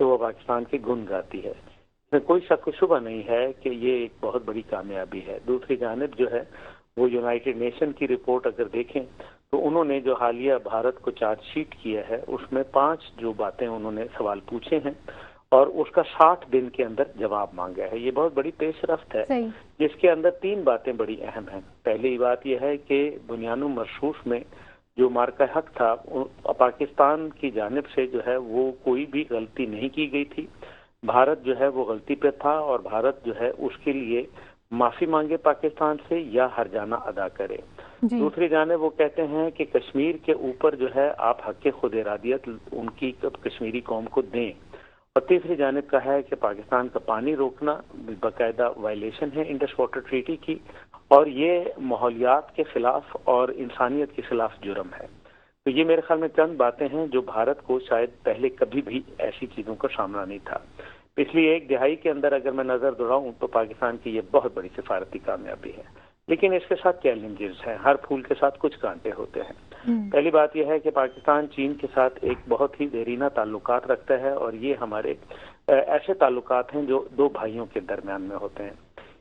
تو وہ پاکستان کے گن گاتی ہے. اس میں کوئی شک و شبہ نہیں ہے کہ یہ ایک بہت بڑی کامیابی ہے. دوسری جانب جو ہے وہ یونائٹڈ نیشن کی رپورٹ اگر دیکھیں تو انہوں نے جو حالیہ بھارت کو چارج شیٹ کیا ہے اس میں 5 جو باتیں انہوں نے سوال پوچھے ہیں اور اس کا 60 دن کے اندر جواب مانگا ہے. یہ بہت بڑی پیش رفت ہے جس کے اندر 3 باتیں بڑی اہم ہیں. پہلی بات یہ ہے کہ بنیاد مرصوص میں جو مارکہ حق تھا پاکستان کی جانب سے جو ہے وہ کوئی بھی غلطی نہیں کی گئی تھی. بھارت جو ہے وہ غلطی پہ تھا اور بھارت جو ہے اس کے لیے معافی مانگے پاکستان سے یا ہرجانہ ادا کرے. دوسری جانب وہ کہتے ہیں کہ کشمیر کے اوپر جو ہے آپ حق خود ارادیت ان کی کشمیری قوم کو دیں. اور تیسری جانب کا ہے کہ پاکستان کا پانی روکنا باقاعدہ وائلیشن ہے انڈس واٹر ٹریٹی کی اور یہ ماحولیات کے خلاف اور انسانیت کے خلاف جرم ہے. تو یہ میرے خیال میں چند باتیں ہیں جو بھارت کو شاید پہلے کبھی بھی ایسی چیزوں کا سامنا نہیں تھا. پچھلی 1 دہائی کے اندر اگر میں نظر دوڑاؤں تو پاکستان کی یہ بہت بڑی سفارتی کامیابی ہے. لیکن اس کے ساتھ چیلنجز ہیں. ہر پھول کے ساتھ کچھ کانٹے ہوتے ہیں. پہلی بات یہ ہے کہ پاکستان چین کے ساتھ ایک بہت ہی دیرینہ تعلقات رکھتا ہے اور یہ ہمارے ایسے تعلقات ہیں جو 2 بھائیوں کے درمیان میں ہوتے ہیں.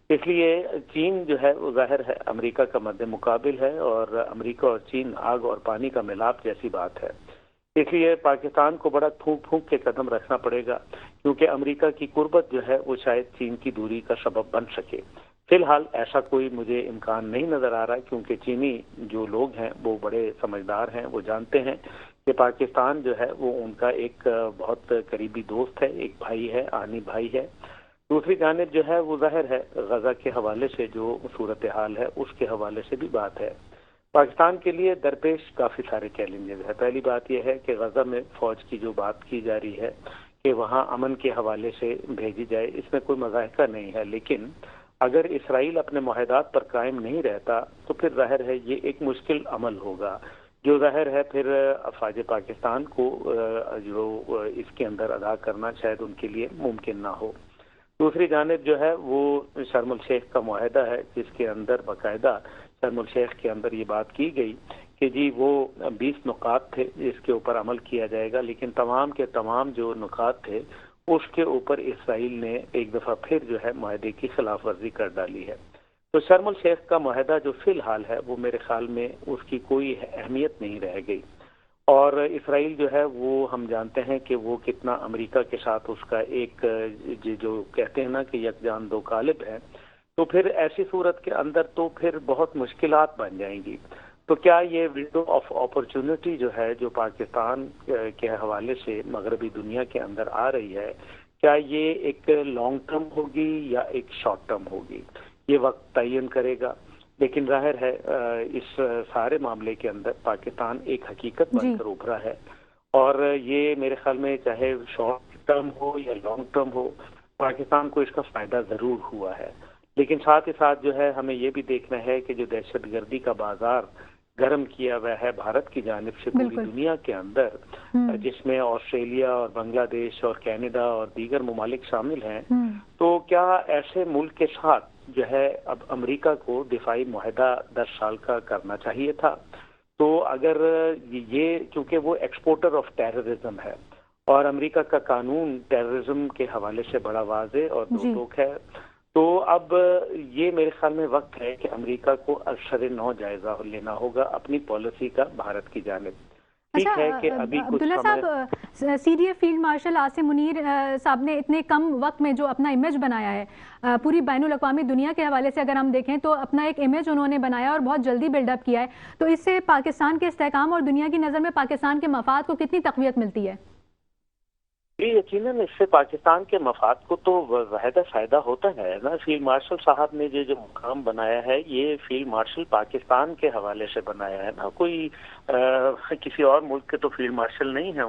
اس لیے چین جو ہے وہ ظاہر ہے امریکہ کا مد مقابل ہے اور امریکہ اور چین آگ اور پانی کا ملاپ جیسی بات ہے. اس لیے پاکستان کو بڑا پھونک پھونک کے قدم رکھنا پڑے گا کیونکہ امریکہ کی قربت جو ہے وہ شاید چین کی دوری کا سبب بن سکے. فی الحال ایسا کوئی مجھے امکان نہیں نظر آ رہا ہے کیونکہ چینی جو لوگ ہیں وہ بڑے سمجھدار ہیں. وہ جانتے ہیں کہ پاکستان جو ہے وہ ان کا ایک بہت قریبی دوست ہے, ایک بھائی ہے, آنی بھائی ہے. دوسری جانب جو ہے وہ ظاہر ہے غزہ کے حوالے سے جو صورتحال ہے اس کے حوالے سے بھی بات ہے. پاکستان کے لیے درپیش کافی سارے چیلنجز ہیں. پہلی بات یہ ہے کہ غزہ میں فوج کی جو بات کی جا رہی ہے کہ وہاں امن کے حوالے سے بھیجی جائے, اس میں کوئی مذائقہ نہیں ہے. لیکن اگر اسرائیل اپنے معاہدات پر قائم نہیں رہتا تو پھر ظاہر ہے یہ ایک مشکل عمل ہوگا جو ظاہر ہے پھر افواج پاکستان کو جو اس کے اندر ادا کرنا شاید ان کے لیے ممکن نہ ہو. دوسری جانب جو ہے وہ شرم الشیخ کا معاہدہ ہے جس کے اندر باقاعدہ شرم الشیخ کے اندر یہ بات کی گئی کہ جی وہ 20 نکات تھے جس کے اوپر عمل کیا جائے گا, لیکن تمام کے تمام جو نکات تھے اس کے اوپر اسرائیل نے ایک دفعہ پھر جو ہے معاہدے کی خلاف ورزی کر ڈالی ہے. تو شرم الشیخ کا معاہدہ جو فی الحال ہے وہ میرے خیال میں اس کی کوئی اہمیت نہیں رہ گئی. اور اسرائیل جو ہے وہ ہم جانتے ہیں کہ وہ کتنا امریکہ کے ساتھ اس کا ایک جو کہتے ہیں نا کہ یکجان دو قالب ہے, تو پھر ایسی صورت کے اندر تو پھر بہت مشکلات بن جائیں گی. تو کیا یہ ونڈو آف اپرچونٹی جو ہے جو پاکستان کے حوالے سے مغربی دنیا کے اندر آ رہی ہے, کیا یہ ایک لانگ ٹرم ہوگی یا ایک شارٹ ٹرم ہوگی, یہ وقت تعین کرے گا. لیکن ظاہر ہے اس سارے معاملے کے اندر پاکستان ایک حقیقت بن کر ابھرا ہے اور یہ میرے خیال میں چاہے شارٹ ٹرم ہو یا لانگ ٹرم ہو پاکستان کو اس کا فائدہ ضرور ہوا ہے. لیکن ساتھ ہی ساتھ جو ہے ہمیں یہ بھی دیکھنا ہے کہ جو دہشت گردی کا بازار گرم کیا ہوا ہے بھارت کی جانب سے پوری دنیا کے اندر, جس میں آسٹریلیا اور بنگلہ دیش اور کینیڈا اور دیگر ممالک شامل ہیں, تو کیا ایسے ملک کے ساتھ جو ہے اب امریکہ کو دفاعی معاہدہ 10 سال کا کرنا چاہیے تھا. تو اگر یہ چونکہ وہ ایکسپورٹر آف ٹیررزم ہے اور امریکہ کا قانون ٹیررزم کے حوالے سے بڑا واضح اور دو ٹوک ہے, تو اب یہ میرے خیال میں وقت ہے کہ امریکہ کو ازسر نو جائزہ لینا ہوگا اپنی پالیسی کا بھارت کی جانب. ٹھیک ہے کہ ابھی عبداللہ صاحب C D A field marshal Asim Munir صاحب نے اتنے کم وقت میں جو اپنا امیج بنایا ہے پوری بین الاقوامی دنیا کے حوالے سے اگر ہم دیکھیں تو اپنا ایک امیج انہوں نے بنایا اور بہت جلدی بلڈ اپ کیا ہے, تو اس سے پاکستان کے استحکام اور دنیا کی نظر میں پاکستان کے مفاد کو کتنی تقویت ملتی ہے؟ یقیناً اس سے پاکستان کے مفاد کو تو واحد فائدہ ہوتا ہے نا. فیلڈ مارشل صاحب نے جو مقام بنایا ہے یہ فیلڈ مارشل پاکستان کے حوالے سے بنایا ہے نا, کوئی کسی اور ملک کے تو فیلڈ مارشل نہیں ہیں,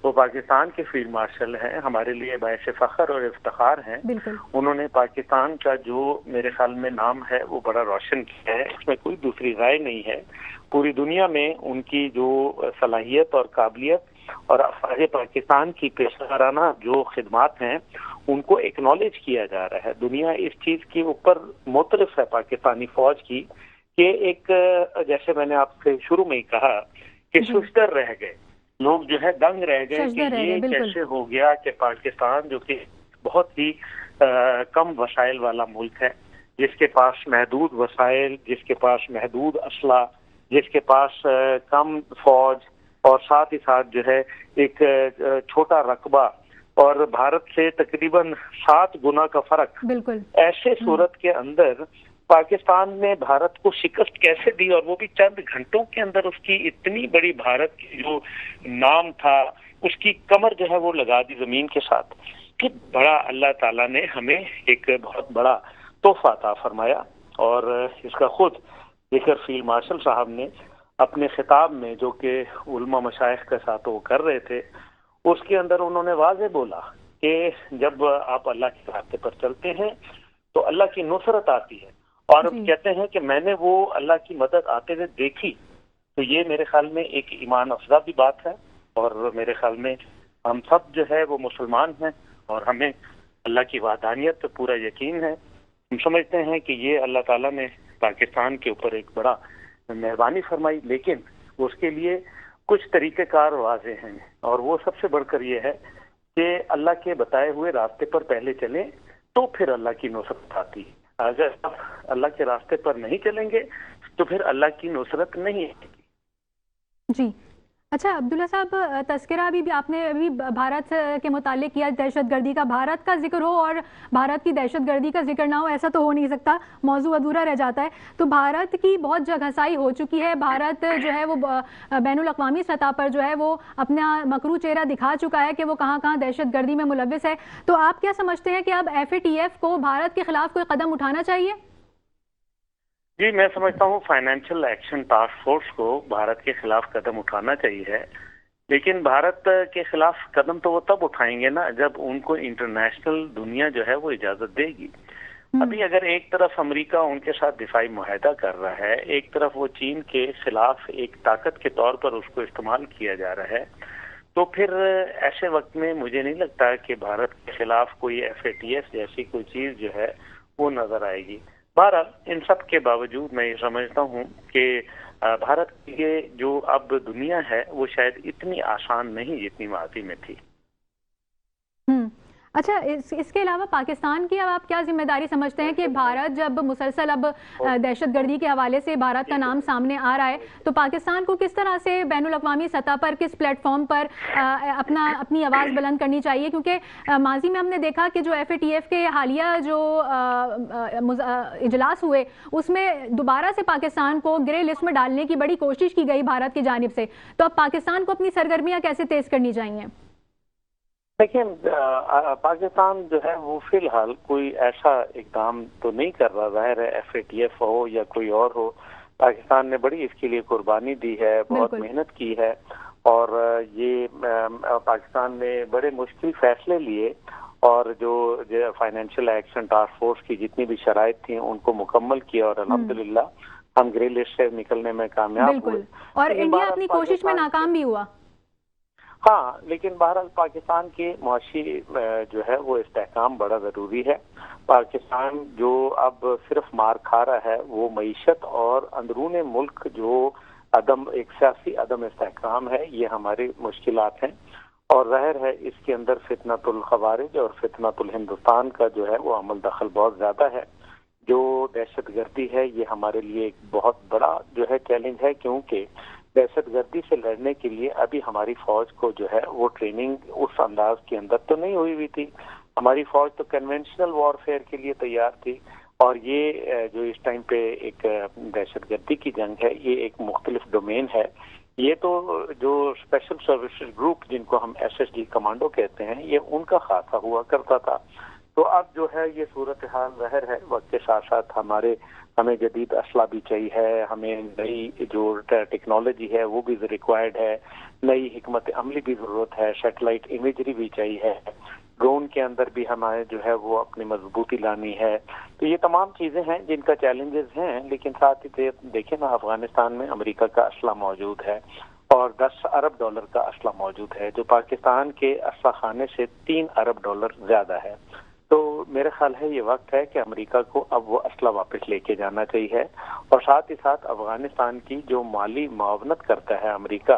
وہ پاکستان کے فیلڈ مارشل ہیں. ہمارے لیے باعث فخر اور افتخار ہیں. انہوں نے پاکستان کا جو میرے خیال میں نام ہے وہ بڑا روشن کیا ہے, اس میں کوئی دوسری رائے نہیں ہے. پوری دنیا میں ان کی جو صلاحیت اور قابلیت اور افواج پاکستان کی پیشہ ورانہ جو خدمات ہیں ان کو ایکنالج کیا جا رہا ہے. دنیا اس چیز کے اوپر مترف ہے پاکستانی فوج کی کہ ایک جیسے میں نے آپ سے شروع میں ہی کہا کہ ششتر رہ گئے, لوگ جو ہے دنگ رہ گئے کہ یہ کیسے ہو گیا کہ پاکستان جو کہ بہت ہی کم وسائل والا ملک ہے، جس کے پاس محدود وسائل، جس کے پاس محدود اسلحہ، جس کے پاس کم فوج اور ساتھ ہی ساتھ جو ہے ایک چھوٹا رقبہ اور بھارت سے تقریباً 7 گنا کا فرق، بالکل ایسے صورت کے اندر پاکستان نے بھارت کو شکست کیسے دی، اور وہ بھی چند گھنٹوں کے اندر اس کی اتنی بڑی بھارت کی جو نام تھا اس کی کمر جو ہے وہ لگا دی زمین کے ساتھ. کہ بڑا اللہ تعالیٰ نے ہمیں ایک بہت بڑا تحفہ عطا فرمایا، اور اس کا خود ذکر فیلڈ مارشل صاحب نے اپنے خطاب میں جو کہ علماء مشائخ کے ساتھ وہ کر رہے تھے، اس کے اندر انہوں نے واضح بولا کہ جب آپ اللہ کے راستے پر چلتے ہیں تو اللہ کی نصرت آتی ہے، اور کہتے ہیں کہ میں نے وہ اللہ کی مدد آتے ہوئے دیکھی. تو یہ میرے خیال میں ایک ایمان افزا بھی بات ہے، اور میرے خیال میں ہم سب جو ہے وہ مسلمان ہیں اور ہمیں اللہ کی وحدانیت پہ پورا یقین ہے. ہم سمجھتے ہیں کہ یہ اللہ تعالیٰ نے پاکستان کے اوپر ایک بڑا مہربانی فرمائی، لیکن اس کے لیے کچھ طریقہ کار واضح ہیں، اور وہ سب سے بڑھ کر یہ ہے کہ اللہ کے بتائے ہوئے راستے پر پہلے چلیں تو پھر اللہ کی نصرت آتی ہے. اگر آپ اللہ کے راستے پر نہیں چلیں گے تو پھر اللہ کی نصرت نہیں آئے گی. جی اچھا عبداللہ صاحب، تذکرہ بھی آپ نے ابھی بھارت کے متعلق کیا، دہشت گردی کا. بھارت کا ذکر ہو اور بھارت کی دہشت گردی کا ذکر نہ ہو، ایسا تو ہو نہیں سکتا، موضوع ادھورا رہ جاتا ہے. تو بھارت کی بہت جگہسائی ہو چکی ہے، بھارت جو ہے وہ بین الاقوامی سطح پر جو ہے وہ اپنا مکرو چہرہ دکھا چکا ہے کہ وہ کہاں کہاں دہشت گردی میں ملوث ہے. تو آپ کیا سمجھتے ہیں کہ اب FATF کو بھارت کے خلاف کوئی قدم اٹھانا چاہیے؟ جی میں سمجھتا ہوں فائنینشیل ایکشن ٹاسک فورس کو بھارت کے خلاف قدم اٹھانا چاہیے، لیکن بھارت کے خلاف قدم تو وہ تب اٹھائیں گے نا جب ان کو انٹرنیشنل دنیا جو ہے وہ اجازت دے گی. ابھی اگر ایک طرف امریکہ ان کے ساتھ دفاعی معاہدہ کر رہا ہے، ایک طرف وہ چین کے خلاف ایک طاقت کے طور پر اس کو استعمال کیا جا رہا ہے، تو پھر ایسے وقت میں مجھے نہیں لگتا کہ بھارت کے خلاف کوئی FATF جیسی کوئی چیز جو ہے وہ نظر آئے گی. بہرحال ان سب کے باوجود میں یہ سمجھتا ہوں کہ بھارت کی جو اب دنیا ہے وہ شاید اتنی آسان نہیں جتنی ماضی میں تھی. اچھا اس کے علاوہ پاکستان کی اب آپ کیا ذمہ داری سمجھتے ہیں کہ بھارت جب مسلسل اب دہشت گردی کے حوالے سے بھارت کا نام سامنے آ رہا ہے تو پاکستان کو کس طرح سے بین الاقوامی سطح پر کس پلیٹ فارم پر اپنی آواز بلند کرنی چاہیے؟ کیونکہ ماضی میں ہم نے دیکھا کہ جو FATF کے حالیہ جو اجلاس ہوئے اس میں دوبارہ سے پاکستان کو گرے لسٹ میں ڈالنے کی بڑی کوشش کی گئی بھارت کی جانب سے. تو اب پاکستان کو اپنی سرگرمیاں کیسے تیز کرنی چاہیے؟ دیکھیں پاکستان جو ہے وہ فی الحال کوئی ایسا اقدام تو نہیں کر رہا. ظاہر ہے FATF ہو یا کوئی اور ہو، پاکستان نے بڑی اس کے لیے قربانی دی ہے، بہت محنت کی ہے، اور یہ پاکستان نے بڑے مشکل فیصلے لیے، اور جو فائنینشیل ایکشن ٹاسک فورس کی جتنی بھی شرائط تھیں ان کو مکمل کیا، اور الحمدللہ ہم گرے لسٹ سے نکلنے میں کامیاب ہوئے. اور انڈیا اپنی کوشش میں ناکام بھی ہوا. ہاں، لیکن بہرحال پاکستان کے معاشی جو ہے وہ استحکام بڑا ضروری ہے. پاکستان جو اب صرف مار کھا رہا ہے وہ معیشت اور اندرون ملک جو ایک سیاسی عدم استحکام ہے، یہ ہماری مشکلات ہیں. اور ظاہر ہے اس کے اندر فتنۃ الخوارج اور فتنۃ الہندوستان کا جو ہے وہ عمل دخل بہت زیادہ ہے. جو دہشت گردی ہے یہ ہمارے لیے ایک بہت بڑا جو ہے چیلنج ہے، کیونکہ دہشت گردی سے لڑنے کے لیے ابھی ہماری فوج کو جو ہے وہ ٹریننگ اس انداز کے اندر تو نہیں ہوئی تھی. ہماری فوج تو کنونشنل وار فیئر کے لیے تیار تھی، اور یہ جو اس ٹائم پہ ایک دہشت گردی کی جنگ ہے یہ ایک مختلف ڈومین ہے. یہ تو جو اسپیشل سروسز گروپ جن کو ہم SSG کمانڈو کہتے ہیں یہ ان کا خاصہ ہوا کرتا تھا. تو اب جو ہے یہ صورتحال ظاہر ہے وقت کے ساتھ ساتھ ہمیں جدید اسلحہ بھی چاہیے ہے، ہمیں نئی جو ٹیکنالوجی ہے وہ بھی ریکوائرڈ ہے، نئی حکمت عملی بھی ضرورت ہے، سیٹلائٹ امیجری بھی چاہیے ہے، ڈرون کے اندر بھی ہمیں جو ہے وہ اپنی مضبوطی لانی ہے. تو یہ تمام چیزیں ہیں جن کا چیلنجز ہیں، لیکن ساتھ ہی دیکھیں نا افغانستان میں امریکہ کا اسلحہ موجود ہے اور $10 ارب کا اسلحہ موجود ہے، جو پاکستان کے اسلحہ خانے سے $3 ارب زیادہ ہے. تو میرا خیال ہے یہ وقت ہے کہ امریکہ کو اب وہ اسلحہ واپس لے کے جانا چاہیے، اور ساتھ ہی ساتھ افغانستان کی جو مالی معاونت کرتا ہے امریکہ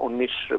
$19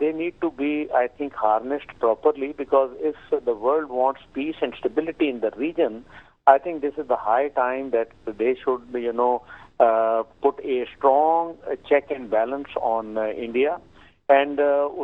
they need to be, I think, harnessed properly, because if the world wants peace and stability in the region, I think this is the high time that they should, put a strong check and balance on India, and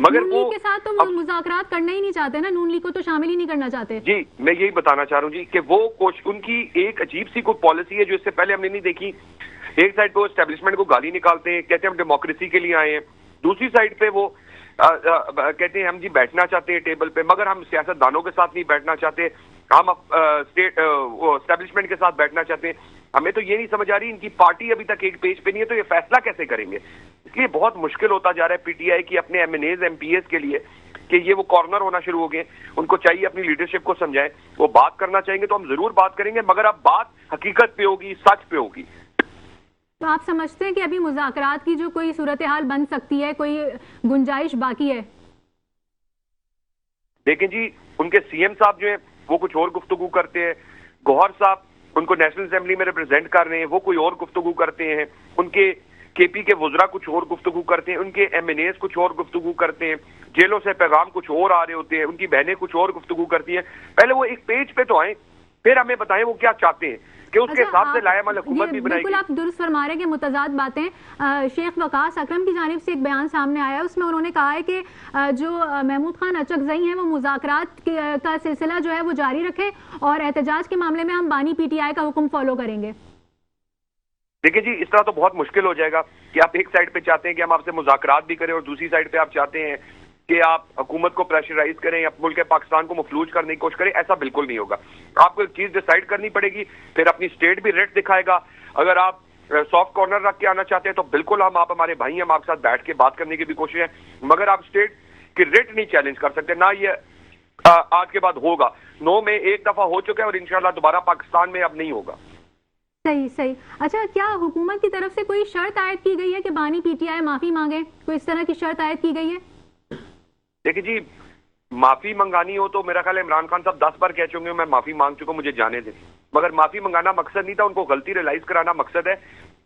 مگر نون league کے ساتھ تو مذاکرات کرنا ہی نہیں چاہتے نا، نون league کو تو شامل ہی نہیں کرنا چاہتے. جی میں یہی بتانا چاہ رہا ہوں جی کہ وہ ان کی ایک عجیب سی کوئی پالیسی ہے جو اس سے پہلے ہم نے نہیں دیکھی. ایک سائڈ پہ وہ اسٹیبلشمنٹ کو گالی نکالتے ہیں، کہتے ہیں ہم ڈیموکریسی کے لیے آئے ہیں، دوسری سائڈ پہ وہ کہتے ہیں ہم جی بیٹھنا چاہتے ہیں ٹیبل پہ، مگر ہم سیاست دانوں کے ساتھ نہیں بیٹھنا چاہتے، ہم اسٹیبلشمنٹ کے ساتھ بیٹھنا چاہتے ہیں. ہمیں تو یہ نہیں سمجھ آ رہی ان کی پارٹی ابھی تک ایک پیج پہ نہیں ہے تو یہ فیصلہ کیسے کریں گے. اس لیے بہت مشکل ہوتا جا رہا ہے پی ٹی آئی کی اپنے M N As M P As کے لیے کہ یہ وہ کارنر ہونا شروع ہو گئے. ان کو چاہیے اپنی لیڈرشپ کو سمجھائیں، وہ بات کرنا چاہیں گے تو ہم ضرور بات کریں گے، مگر اب بات حقیقت پہ ہوگی، سچ پہ ہوگی. تو آپ سمجھتے ہیں کہ ابھی مذاکرات کی جو کوئی صورتحال بن سکتی ہے، کوئی گنجائش باقی ہے؟ دیکھیں جی ان کے سی ایم صاحب جو ہیں وہ کچھ اور گفتگو کرتے ہیں، گوہر صاحب ان کو نیشنل اسمبلی میں ریپرزینٹ کر رہے ہیں، وہ کوئی اور گفتگو کرتے ہیں، ان کے کے پی کے وزراء کچھ اور گفتگو کرتے ہیں، ان کے ایم این ایز کچھ اور گفتگو کرتے ہیں، جیلوں سے پیغام کچھ اور آ رہے ہوتے ہیں، ان کی بہنیں کچھ اور گفتگو کرتی ہیں. پہلے وہ ایک پیج پہ تو آئیں، پھر ہمیں بتائیں وہ کیا چاہتے ہیں کہ اس کے حساب سے لائے عمل حکومت بھی بنائے گی. بالکل آپ درست فرما رہے ہیں کہ متضاد باتیں. شیخ وقاص اکرم کی جانب سے ایک بیان سامنے آیا، اس میں انہوں نے کہا ہے کہ جو محمود خان اچکزئی ہیں وہ مذاکرات کا سلسلہ جو ہے وہ جاری رکھے اور احتجاج کے معاملے میں ہم بانی پی ٹی آئی کا حکم فالو کریں گے. دیکھیں جی اس طرح تو بہت مشکل ہو جائے گا کہ آپ ایک سائڈ پہ چاہتے ہیں کہ ہم آپ سے مذاکرات بھی کریں اور دوسری سائڈ پہ آپ چاہتے ہیں کہ آپ حکومت کو پریشرائز کریں یا ملک پاکستان کو مفلوج کرنے کی کوشش کریں. ایسا بالکل نہیں ہوگا. آپ کو ایک چیز ڈیسائیڈ کرنی پڑے گی، پھر اپنی اسٹیٹ بھی ریٹ دکھائے گا. اگر آپ سافٹ کارنر رکھ کے آنا چاہتے ہیں تو بالکل آپ ہمارے بھائی ہیں، ہم آپ کے ساتھ بیٹھ کے بات کرنے کی بھی کوشش ہے، مگر آپ اسٹیٹ کی ریٹ نہیں چیلنج کر سکتے. نہ یہ آج کے بعد ہوگا. 9 میں ایک دفعہ ہو چکا ہے اور انشاءاللہ دوبارہ پاکستان میں اب نہیں ہوگا. صحیح. اچھا کیا حکومت کی طرف سے کوئی شرط عائد کی گئی ہے کہ بانی پی ٹی آئی معافی مانگے؟ کوئی اس طرح کی شرط عائد کی گئی ہے؟ دیکھیں جی معافی منگانی ہو تو میرا خیال ہے عمران خان صاحب 10 بار کہہ چکے میں معافی مانگ چکا ہوں، مجھے جانے دیں. مگر معافی منگانا مقصد نہیں تھا، ان کو غلطی ریلائز کرانا مقصد ہے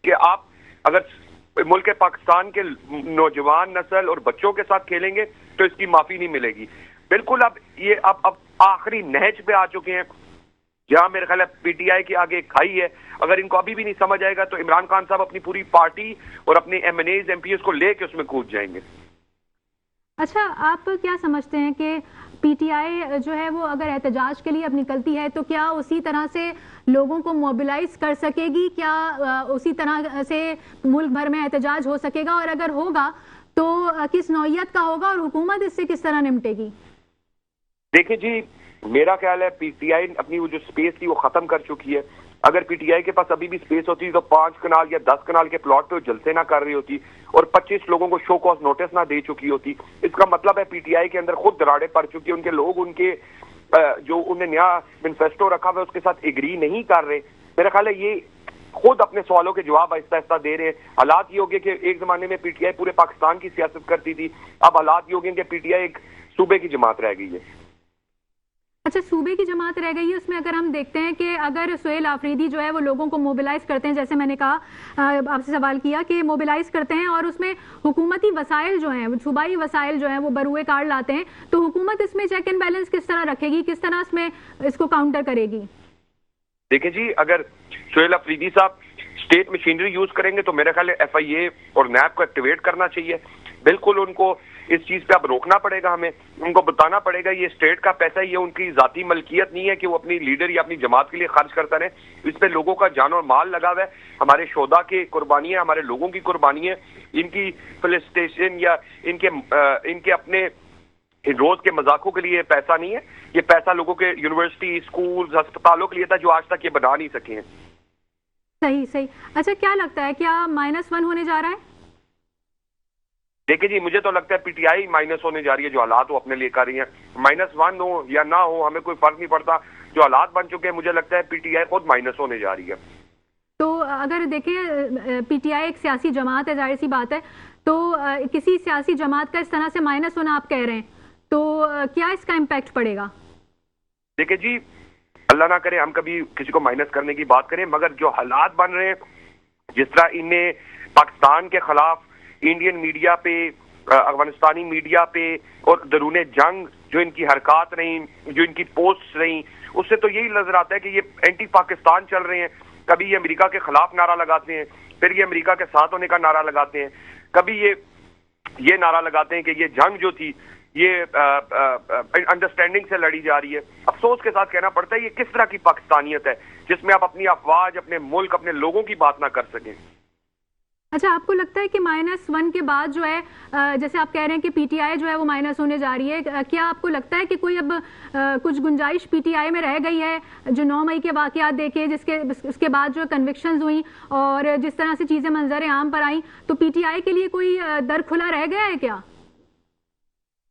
کہ آپ اگر ملک پاکستان کے نوجوان نسل اور بچوں کے ساتھ کھیلیں گے تو اس کی معافی نہیں ملے گی. بالکل اب آخری نہج پہ آ چکے ہیں جہاں میرے خیال ہے پی ٹی آئی کے آگے کھائی ہے. اگر ان کو ابھی بھی نہیں سمجھ آئے گا تو عمران خان صاحب اپنی پوری پارٹی اور اپنے M N As M P As کو لے کے اس میں کود جائیں گے. اچھا آپ کیا سمجھتے ہیں کہ پی ٹی آئی جو ہے وہ اگر احتجاج کے لیے اب نکلتی ہے تو کیا اسی طرح سے لوگوں کو موبلائز کر سکے گی؟ کیا اسی طرح سے ملک بھر میں احتجاج ہو سکے گا؟ اور اگر ہوگا تو کس نوعیت کا ہوگا اور حکومت اس سے کس طرح نمٹے گی؟ دیکھیں جی میرا خیال ہے پی ٹی آئی اپنی وہ جو سپیس تھی وہ ختم کر چکی ہے. اگر پی ٹی آئی کے پاس ابھی بھی سپیس ہوتی تو 5 کنال یا 10 کنال کے پلاٹ پہ وہ جلسے نہ کر رہی ہوتی اور 25 لوگوں کو شو کاز نوٹس نہ دے چکی ہوتی. اس کا مطلب ہے پی ٹی آئی کے اندر خود دراڑیں پڑ چکی ہیں. ان کے لوگ ان کے جو انہیں نیا مینیفیسٹو رکھا ہوا ہے اس کے ساتھ ایگری نہیں کر رہے. میرا خیال ہے یہ خود اپنے سوالوں کے جواب آہستہ آہستہ دے رہے ہیں. حالات یہ ہو گئے کہ ایک زمانے میں پی ٹی آئی پورے پاکستان کی سیاست کرتی تھی، اب حالات یہ ہو گئے کہ پی ٹی آئی ایک صوبے کی جماعت رہ گئی ہے. اچھا صوبے کی جماعت رہ گئی ہے. اس میں اگر ہم دیکھتے ہیں کہ اگر سہیل آفریدی جو ہے وہ لوگوں کو موبلائز کرتے ہیں، جیسے میں نے کہا آپ سے سوال کیا کہ موبلائز کرتے ہیں اور اس میں حکومتی وسائل جو ہیں صوبائی وسائل جو ہیں وہ بروئے کار لاتے ہیں، تو حکومت اس میں چیک اینڈ بیلنس کس طرح رکھے گی؟ کس طرح اس میں اس کو کاؤنٹر کرے گی؟ دیکھیں جی اگر سہیل آفریدی صاحب اسٹیٹ مشینری یوز کریں گے تو میرا خیال ہے ایف آئی اے اور نیب کو ایکٹیویٹ کرنا چاہیے. بالکل ان کو اس چیز پہ اب روکنا پڑے گا. ہمیں ان کو بتانا پڑے گا یہ اسٹیٹ کا پیسہ، یہ ان کی ذاتی ملکیت نہیں ہے کہ وہ اپنی لیڈر یا اپنی جماعت کے لیے خرچ کرتا رہے. اس پہ لوگوں کا جان اور مال لگا ہوا ہے. ہمارے شہداء کی قربانی ہے، ہمارے لوگوں کی قربانی ہے. ان کی پولیس اسٹیشن یا ان کے اپنے روز کے مذاقوں کے لیے پیسہ نہیں ہے. یہ پیسہ لوگوں کے یونیورسٹی، اسکول، ہسپتالوں کے لیے تھا جو آج تک یہ بنا نہیں سکے ہیں. صحیح. اچھا کیا لگتا ہے کیا -1 ہونے جا رہا ہے؟ دیکھیں جی مجھے تو لگتا ہے پی ٹی آئی مائنس ہونے جا رہی ہے. جو حالات وہ اپنے لیے کر رہی ہیں -1 ہو یا نہ ہو ہمیں کوئی فرق نہیں پڑتا. جو حالات بن چکے ہیں مجھے لگتا ہے پی ٹی آئی خود مائنس ہونے جا رہی ہے. تو اگر دیکھیں پی ٹی آئی ایک سیاسی جماعت ہے، ظاہر سی بات ہے، تو کسی سیاسی جماعت کا اس طرح سے مائنس ہونا آپ کہہ رہے ہیں تو کیا اس کا امپیکٹ پڑے گا؟ دیکھیں جی اللہ نہ کرے ہم کبھی کسی کو مائنس کرنے کی بات کریں، مگر جو حالات بن رہے ہیں جس طرح انہیں پاکستان کے خلاف انڈین میڈیا پہ، افغانستانی میڈیا پہ اور درون جنگ جو ان کی حرکات رہیں، جو ان کی پوسٹ رہیں، اس سے تو یہی نظر آتا ہے کہ یہ اینٹی پاکستان چل رہے ہیں. کبھی یہ امریکہ کے خلاف نعرہ لگاتے ہیں، پھر یہ امریکہ کے ساتھ ہونے کا نعرہ لگاتے ہیں، کبھی یہ یہ نعرہ لگاتے ہیں کہ یہ جنگ جو تھی یہ انڈرسٹینڈنگ سے لڑی جا رہی ہے. افسوس کے ساتھ کہنا پڑتا ہے یہ کس طرح کی پاکستانیت ہے جس میں آپ اپنی افواج، اپنے ملک، اپنے لوگوں کی بات نہ کر سکیں. اچھا، آپ کو لگتا ہے کہ -1 کے بعد جو ہے جیسے آپ کہہ رہے ہیں کہ پی ٹی آئی جو ہے وہ مائنس ہونے جا رہی ہے، کیا آپ کو لگتا ہے کہ کوئی اب کچھ گنجائش پی ٹی آئی میں رہ گئی ہے؟ جو 9 مئی کے واقعات دیکھے، اس کے بعد جو کنوکشنز ہوئیں اور جس طرح سے چیزیں منظر عام پر آئیں، تو پی ٹی آئی کے لیے کوئی در کھلا رہ گیا ہے کیا؟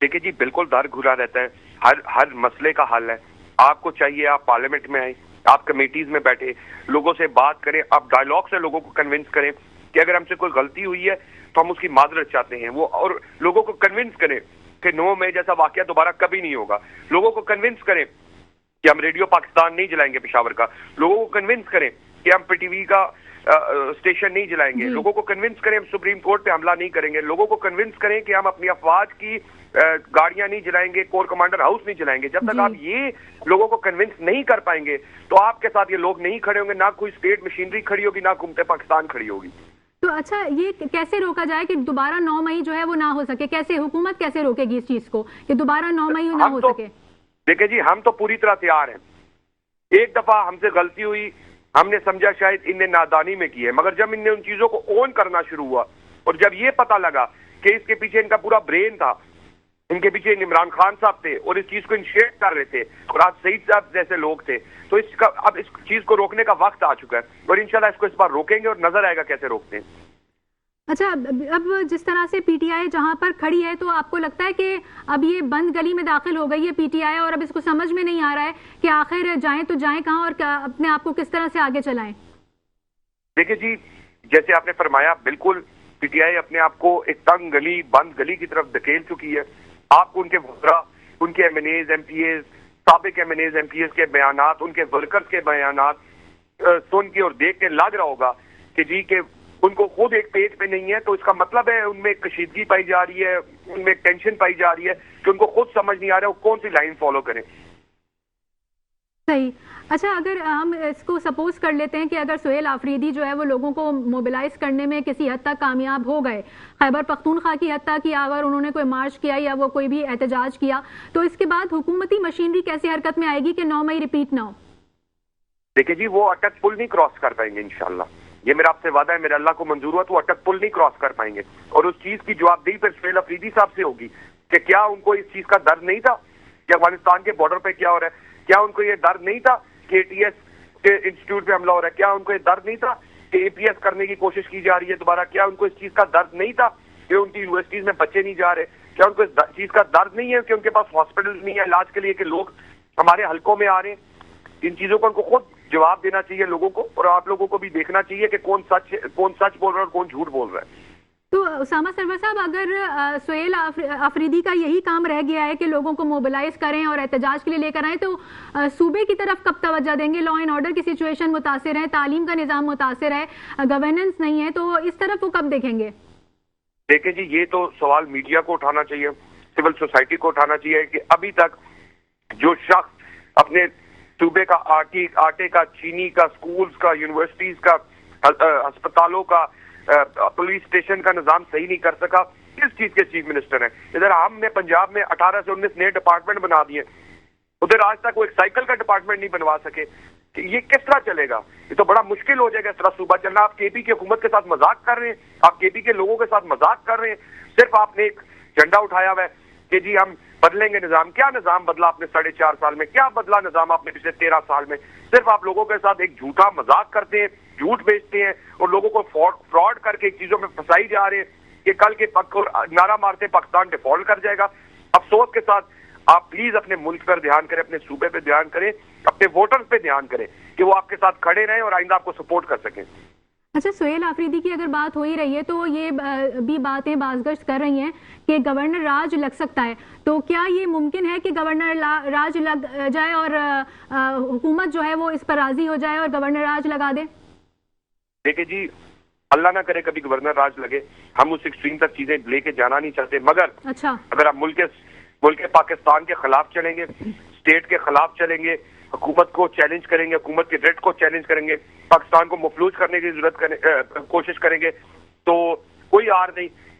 دیکھیں جی، بالکل در کھلا رہتا ہے. ہر مسئلے کا حل ہے. آپ کو چاہیے آپ پارلیمنٹ میں آئیں، آپ کمیٹیز میں بیٹھے، لوگوں سے بات کریں، آپ ڈائیلاگ سے لوگوں کو کنونس کریں کہ اگر ہم سے کوئی غلطی ہوئی ہے تو ہم اس کی معذرت چاہتے ہیں. وہ اور لوگوں کو کنونس کریں کہ 9 مئی جیسا واقعہ دوبارہ کبھی نہیں ہوگا. لوگوں کو کنونس کریں کہ ہم ریڈیو پاکستان نہیں جلائیں گے پشاور کا. لوگوں کو کنونس کریں کہ ہم پی ٹی وی کا اسٹیشن نہیں جلائیں گے. لوگوں کو کنونس کریں ہم سپریم کورٹ پہ حملہ نہیں کریں گے. لوگوں کو کنونس کریں کہ ہم اپنی افواج کی گاڑیاں نہیں جلائیں گے، کور کمانڈر ہاؤس نہیں جلائیں گے. جب تک آپ یہ لوگوں کو کنونس نہیں کر پائیں گے تو آپ کے ساتھ یہ لوگ نہیں کھڑے ہوں گے. نہ کوئی اسٹیٹ مشینری کھڑی ہوگی، نہ حکومت پاکستان کھڑی ہوگی. تو اچھا، یہ کیسے روکا جائے کہ دوبارہ 9 مئی جو ہے وہ نہ ہو سکے؟ کیسے حکومت کیسے روکے گی اس چیز کو کہ دوبارہ 9 مئی نہ ہو سکے؟ دیکھیں جی، ہم تو پوری طرح تیار ہیں. ایک دفعہ ہم سے غلطی ہوئی، ہم نے سمجھا شاید ان نے نادانی میں کی ہے، مگر جب ان نے ان چیزوں کو اون کرنا شروع ہوا اور جب یہ پتہ لگا کہ اس کے پیچھے ان کا پورا برین تھا، ان کے پیچھے عمران خان صاحب تھے اور اس چیز کو انشیٹ کر رہے تھے اور آج سعید صاحب جیسے لوگ تھے، تو اب اس چیز کو روکنے کا وقت آ چکا ہے اور انشاءاللہ اس کو اس بار روکیں گے اور نظر آئے گا کیسے روکتے ہیں. اچھا، اب جس طرح سے پی ٹی آئی جہاں پر کھڑی ہے تو آپ کو لگتا ہے کہ اب یہ بند گلی میں داخل ہو گئی ہے پی ٹی آئی اور اب اس کو سمجھ میں نہیں آ رہا ہے کہ آخر جائیں تو جائیں کہاں اور اپنے آپ کو کس طرح سے آگے چلائیں؟ دیکھیں جی، جیسے آپ نے فرمایا، بالکل پی ٹی آئی اپنے آپ کو ایک تنگ گلی، بند گلی کی طرف دھکیل چکی ہے. آپ کو ان کے وزراء، ان کے M N As, M P As, سابق M N As, M P As کے بیانات، ان کے ورکرز کے بیانات سن کے اور دیکھ کے لگ رہا ہوگا کہ جی کہ ان کو خود ایک پیج پہ نہیں ہے. تو اس کا مطلب ہے ان میں ایک کشیدگی پائی جا رہی ہے، ان میں ایک ٹینشن پائی جا رہی ہے کہ ان کو خود سمجھ نہیں آ رہا ہے وہ کون سی لائن فالو کریں. صحیح. اچھا، اگر ہم اس کو سپوز کر لیتے ہیں کہ اگر سہیل آفریدی جو ہے وہ لوگوں کو موبلائز کرنے میں کسی حد تک کامیاب ہو گئے، خیبر پختونخوا کی حد تک، یا اگر انہوں نے کوئی مارچ کیا یا وہ کوئی بھی احتجاج کیا، تو اس کے بعد حکومتی مشینری کیسے حرکت میں آئے گی کہ 9 مئی ریپیٹ نہ ہو؟ دیکھیں جی، وہ اٹک پل نہیں کراس کر پائیں گے انشاءاللہ. یہ میرا آپ سے وعدہ ہے، میرے اللہ کو منظور ہوا تو وہ اٹک پل نہیں کراس کر پائیں گے. اور اس چیز کی جوابدہی پھر سہیل آفریدی صاحب سے ہوگی کہ کیا ان کو اس چیز کا درد نہیں تھا کہ افغانستان کے بارڈر پہ کیا ہو رہا ہے؟ کیا ان کو یہ درد نہیں تھا کہ اے ٹی ایس کے انسٹیٹیوٹ پہ حملہ ہو رہا ہے؟ کیا ان کو یہ درد نہیں تھا کہ اے پی ایس کرنے کی کوشش کی جا رہی ہے دوبارہ؟ کیا ان کو اس چیز کا درد نہیں تھا کہ ان کی یونیورسٹیز میں بچے نہیں جا رہے؟ کیا ان کو اس چیز کا درد نہیں ہے کہ ان کے پاس ہاسپٹل نہیں ہے علاج کے لیے، کہ لوگ ہمارے حلقوں میں آ رہے ہیں؟ ان چیزوں کو ان کو خود جواب دینا چاہیے لوگوں کو، اور آپ لوگوں کو بھی دیکھنا چاہیے کہ کون سچ بول رہا ہے اور کون جھوٹ بول رہا ہے. تو اسامہ سرور صاحب، اگر سہیل آفریدی کا یہی کام رہ گیا ہے کہ لوگوں کو موبلائز کریں اور احتجاج کے لیے لے کر آئیں، تو صوبے کی طرف کب توجہ دیں گے؟ لا اینڈ آرڈر کی سچویشن متاثر ہے، تعلیم کا نظام متاثر ہے، گورننس نہیں ہے، تو اس طرف وہ کب دیکھیں گے؟ دیکھیں جی، یہ تو سوال میڈیا کو اٹھانا چاہیے، سول سوسائٹی کو اٹھانا چاہیے کہ ابھی تک جو شخص اپنے صوبے کا آٹے کا، چینی کا، سکولز کا، یونیورسٹیز کا، ہسپتالوں کا، پولیس اسٹیشن کا نظام صحیح نہیں کر سکا، کس چیز کے چیف منسٹر ہیں؟ ادھر ہم نے پنجاب میں 18 سے 19 نئے ڈپارٹمنٹ بنا دیے، ادھر آج تک وہ ایک سائیکل کا ڈپارٹمنٹ نہیں بنوا سکے. یہ کس طرح چلے گا؟ یہ تو بڑا مشکل ہو جائے گا اس طرح صوبہ چلنا. آپ کے پی کی حکومت کے ساتھ مذاق کر رہے ہیں، آپ کے پی کے لوگوں کے ساتھ مذاق کر رہے ہیں. صرف آپ نے ایک جھنڈا اٹھایا ہوا ہے کہ جی ہم بدلیں گے نظام. کیا نظام بدلا آپ نے 4.5 سال میں؟ کیا بدلا نظام آپ نے پچھلے 13 سال میں؟ صرف آپ لوگوں کے ساتھ ایک جھوٹا مذاق کرتے ہیں، جھوٹ بیچتے ہیں اور لوگوں کو فراڈ کر کے چیزوں میں پھنسائی جا رہے ہیں کہ کل کے نعرہ مارتے پاکستان ڈیفالٹ کر جائے گا. افسوس کے ساتھ آپ پلیز اپنے ملک پر دھیان کریں، اپنے صوبے پہ دھیان کریں، اپنے ووٹرز پہ دھیان کریں کہ وہ آپ کے ساتھ کھڑے رہیں اور آئندہ آپ کو سپورٹ کر سکیں. اچھا، سہیل آفریدی کی اگر بات ہو ہی رہی ہے تو یہ بھی باتیں بازگشت کر رہی ہیں کہ گورنر راج لگ سکتا ہے، تو کیا یہ ممکن ہے کہ گورنر راج لگ جائے اور حکومت جو ہے وہ اس پر راضی ہو جائے اور گورنر راج لگا دے؟ دیکھیں جی، اللہ نہ کرے کبھی گورنر راج لگے، ہم اس ایکسٹریم تک چیزیں لے کے جانا نہیں چاہتے، مگر اچھا، اگر آپ ملک پاکستان کے خلاف چلیں گے، اسٹیٹ کے خلاف چلیں گے، حکومت کو چیلنج کریں گے، حکومت کے ریٹ کو چیلنج کریں گے، پاکستان کو مفلوج کرنے کی کوشش کریں گے، تو کوئی آر نہیں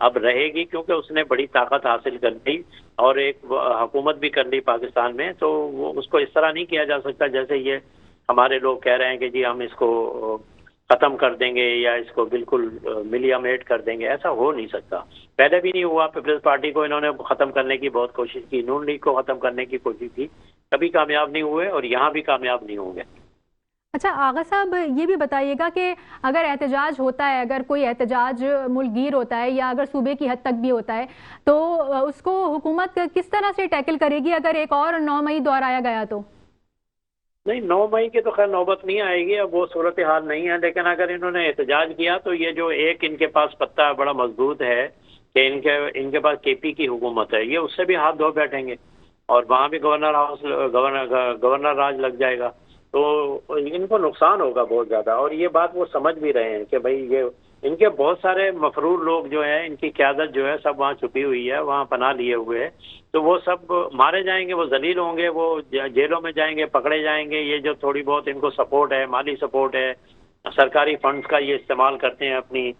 اب رہے گی کیونکہ اس نے بڑی طاقت حاصل کر لی اور ایک حکومت بھی کر لی پاکستان میں، تو وہ اس کو اس طرح نہیں کیا جا سکتا جیسے یہ ہمارے لوگ کہہ رہے ہیں کہ جی ہم اس کو ختم کر دیں گے یا اس کو بالکل ملیامیٹ کر دیں گے. ایسا ہو نہیں سکتا. پہلے بھی نہیں ہوا. پیپلز پارٹی کو انہوں نے ختم کرنے کی بہت کوشش کی، نون لیگ کو ختم کرنے کی کوشش کی، کبھی کامیاب نہیں ہوئے اور یہاں بھی کامیاب نہیں ہوں گے. اچھا آغا صاحب یہ بھی بتائیے گا کہ اگر احتجاج ہوتا ہے، اگر کوئی احتجاج ملک گیر ہوتا ہے یا اگر صوبے کی حد تک بھی ہوتا ہے، تو اس کو حکومت کس طرح سے ٹیکل کرے گی اگر ایک اور 9 مئی دہرایا گیا تو؟ نہیں، 9 مئی کی تو خیر نوبت نہیں آئے گی، اب وہ صورتحال نہیں ہے. لیکن اگر انہوں نے احتجاج کیا تو یہ جو ایک ان کے پاس پتہ بڑا مضبوط ہے کہ ان کے پاس کے پی کی حکومت ہے، یہ اس سے بھی ہاتھ دھو بیٹھیں گے اور وہاں بھی گورنر راج لگ جائے گا، تو ان کو نقصان ہوگا بہت زیادہ. اور یہ بات وہ سمجھ بھی رہے ہیں کہ بھائی یہ ان کے بہت سارے مفرور لوگ جو ہیں، ان کی قیادت جو ہے سب وہاں چھپی ہوئی ہے، وہاں پناہ لیے ہوئے ہیں، تو وہ سب مارے جائیں گے، وہ ذلیل ہوں گے، وہ جیلوں میں جائیں گے، پکڑے جائیں گے. یہ جو تھوڑی بہت ان کو سپورٹ ہے، مالی سپورٹ ہے، سرکاری فنڈز کا یہ استعمال کرتے ہیں اپنی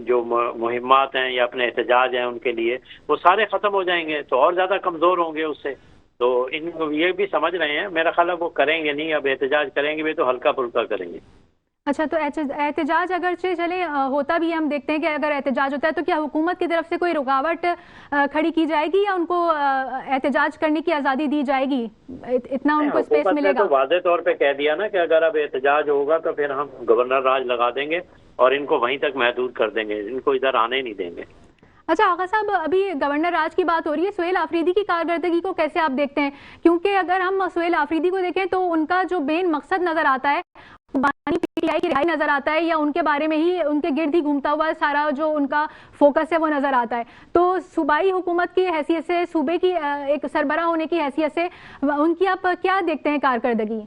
جو مہمات ہیں یا اپنے احتجاج ہیں ان کے لیے، وہ سارے ختم ہو جائیں گے، تو اور زیادہ کمزور ہوں گے اس سے. تو ان کو یہ بھی سمجھ رہے ہیں. میرا خیال ہے وہ کریں گے نہیں، اب احتجاج کریں گے بھی تو ہلکا پھلکا کریں گے. اچھا، تو احتجاج اگرچہ چلے ہوتا بھی ہم دیکھتے ہیں کہ اگر احتجاج ہوتا ہے تو کیا حکومت کی طرف سے کوئی رکاوٹ کھڑی کی جائے گی یا ان کو احتجاج کرنے کی آزادی دی جائے گی؟ اتنا ان کو اسپیس ملے گا؟ تو واضح طور پہ کہہ دیا نا کہ اگر اب احتجاج ہوگا تو پھر ہم گورنر راج لگا دیں گے اور ان کو وہیں تک محدود کر دیں گے، ان کو ادھر آنے نہیں دیں گے. اچھا آغا صاحب، ابھی گورنر راج کی بات ہو رہی ہے، سہیل آفریدی کی کارکردگی کو کیسے آپ دیکھتے ہیں؟ کیونکہ اگر ہم سہیل آفریدی کو دیکھیں تو ان کا جو مین مقصد نظر آتا ہے بانی پی ٹی آئی کی رہائی نظر آتا ہے، یا ان کے بارے میں ہی ان کے گرد ہی گھومتا ہوا سارا جو ان کا فوکس ہے وہ نظر آتا ہے. تو صوبائی حکومت کی حیثیت سے، صوبے کی ایک سربراہ ہونے کی حیثیت سے ان کی آپ کیا دیکھتے ہیں کارکردگی؟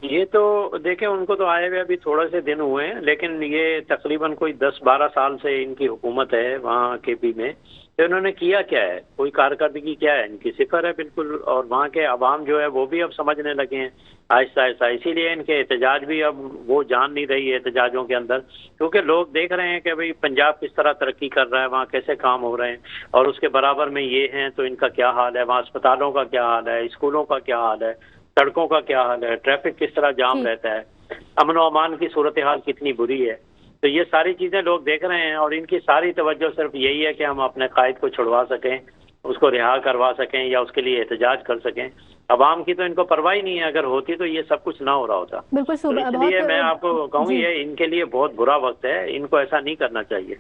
یہ تو دیکھیں، ان کو تو آئے ہوئے ابھی تھوڑے سے دن ہوئے ہیں، لیکن یہ تقریباً کوئی 10-12 سال سے ان کی حکومت ہے وہاں کے پی میں. تو انہوں نے کیا کیا ہے؟ کوئی کارکردگی کیا ہے؟ ان کی صفر ہے بالکل. اور وہاں کے عوام جو ہے وہ بھی اب سمجھنے لگے ہیں آہستہ آہستہ. اسی لیے ان کے احتجاج بھی اب وہ جان نہیں رہی ہے احتجاجوں کے اندر، کیونکہ لوگ دیکھ رہے ہیں کہ بھئی پنجاب کس طرح ترقی کر رہا ہے، وہاں کیسے کام ہو رہے ہیں، اور اس کے برابر میں یہ ہیں تو ان کا کیا حال ہے، وہاں اسپتالوں کا کیا حال ہے، اسکولوں کا کیا حال ہے، سڑکوں کا کیا حال ہے، ٹریفک کس طرح جام رہتا ہے، امن و امان کی صورتحال کتنی بری ہے. تو یہ ساری چیزیں لوگ دیکھ رہے ہیں اور ان کی ساری توجہ صرف یہی ہے کہ ہم اپنے قائد کو چھڑوا سکیں، اس کو رہا کروا سکیں یا اس کے لیے احتجاج کر سکیں. عوام کی تو ان کو پرواہ نہیں ہے، اگر ہوتی تو یہ سب کچھ نہ ہو رہا ہوتا. بالکل. اس لیے میں آپ کو کہوں یہ ان کے لیے بہت برا وقت ہے، ان کو ایسا نہیں کرنا چاہیے.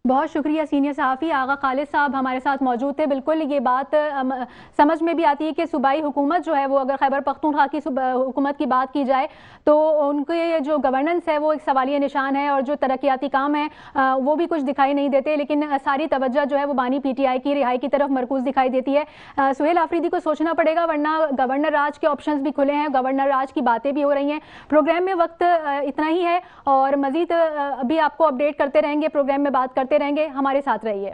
بہت شکریہ سینئر صحافی آغا خالد صاحب ہمارے ساتھ موجود تھے. بالکل یہ بات سمجھ میں بھی آتی ہے کہ صوبائی حکومت جو ہے وہ اگر خیبر پختونخوا کی حکومت کی بات کی جائے تو ان کے جو گورننس ہے وہ ایک سوالیہ نشان ہے، اور جو ترقیاتی کام ہیں وہ بھی کچھ دکھائی نہیں دیتے، لیکن ساری توجہ جو ہے وہ بانی پی ٹی آئی کی رہائی کی طرف مرکوز دکھائی دیتی ہے. سہیل آفریدی کو سوچنا پڑے گا، ورنہ گورنر راج کے آپشنز بھی کھلے ہیں، گورنر راج کی باتیں بھی ہو رہی ہیں. پروگرام میں وقت اتنا ہی ہے اور مزید ابھی آپ کو اپڈیٹ کرتے رہیں گے، پروگرام میں بات کرتے رہیں گے. ہمارے ساتھ رہیے.